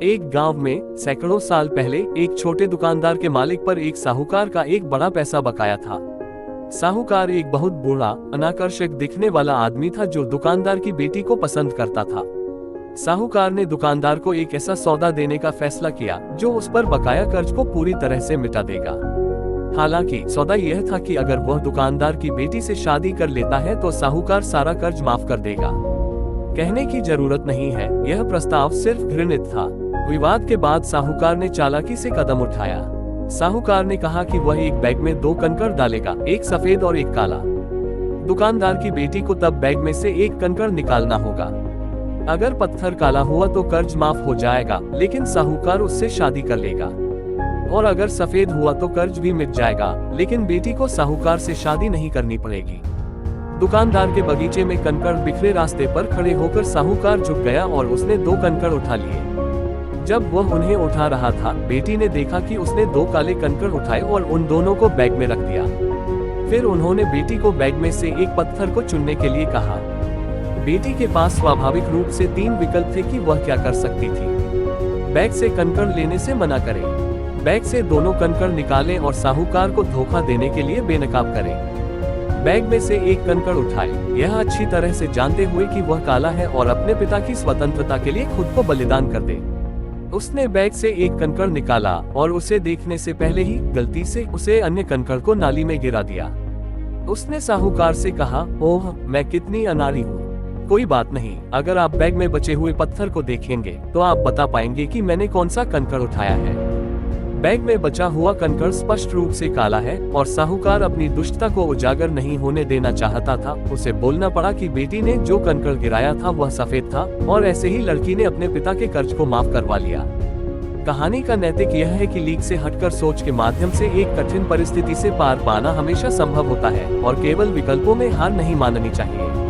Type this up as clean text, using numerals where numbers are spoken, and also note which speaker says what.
Speaker 1: एक गांव में सैकड़ों साल पहले एक छोटे दुकानदार के मालिक पर एक साहूकार का एक बड़ा पैसा बकाया था। साहूकार एक बहुत बूढ़ा, अनाकर्षक दिखने वाला आदमी था जो दुकानदार की बेटी को पसंद करता था। साहूकार ने दुकानदार को एक ऐसा सौदा देने का फैसला किया जो उस पर बकाया कर्ज को पूरी तरह से मिटा देगा। हालांकि सौदा यह था कि अगर वह दुकानदार की बेटी से शादी कर लेता है तो साहूकार सारा कर्ज माफ कर देगा। कहने की जरूरत नहीं है, यह प्रस्ताव सिर्फ घृणित था। विवाद के बाद साहूकार ने चालाकी से कदम उठाया। साहूकार ने कहा कि वह एक बैग में 2 कंकड़ डालेगा, एक सफेद और एक काला। दुकानदार की बेटी को तब बैग में से एक कंकड़ निकालना होगा। अगर पत्थर काला हुआ तो कर्ज माफ हो जाएगा, लेकिन साहूकार उससे शादी कर लेगा। और अगर सफेद हुआ तो कर्ज भी मिट जाएगा, लेकिन बेटी को साहूकार से शादी नहीं करनी पड़ेगी। दुकानदार के बगीचे में कंकड़ बिखरे रास्ते पर खड़े होकर साहूकार झुक गया और उसने 2 कंकड़ उठा लिए। जब वह उन्हें उठा रहा था, बेटी ने देखा कि उसने 2 काले कंकड़ उठाए और उन दोनों को बैग में रख दिया। फिर उन्होंने बेटी को बैग में से एक पत्थर को चुनने के लिए कहा। बेटी के पास स्वाभाविक रूप से 3 विकल्प थे कि वह क्या कर सकती थी। बैग से कंकड़ लेने से मना करे, बैग से दोनों कंकड़ निकालें और साहूकार को धोखा देने के लिए बेनकाब करें। बैग में से एक कंकड़ उठाए, यह अच्छी तरह से जानते हुए कि वह काला है और अपने पिता की स्वतंत्रता के लिए खुद को बलिदान कर दे। उसने बैग से एक कंकड़ निकाला और उसे देखने से पहले ही गलती से उसे अन्य कंकड़ को नाली में गिरा दिया। उसने साहूकार से कहा, ओह, मैं कितनी अनाड़ी हूँ। कोई बात नहीं, अगर आप बैग में बचे हुए पत्थर को देखेंगे तो आप बता पाएंगे कि मैंने कौन सा कंकड़ उठाया है। बैग में बचा हुआ कंकड़ स्पष्ट रूप से काला है और साहूकार अपनी दुष्टता को उजागर नहीं होने देना चाहता था। उसे बोलना पड़ा कि बेटी ने जो कंकड़ गिराया था वह सफेद था और ऐसे ही लड़की ने अपने पिता के कर्ज को माफ करवा लिया। कहानी का नैतिक यह है कि लीक से हटकर सोच के माध्यम से एक कठिन परिस्थिति से पार पाना हमेशा संभव होता है और केवल विकल्पों में हार नहीं माननी चाहिए।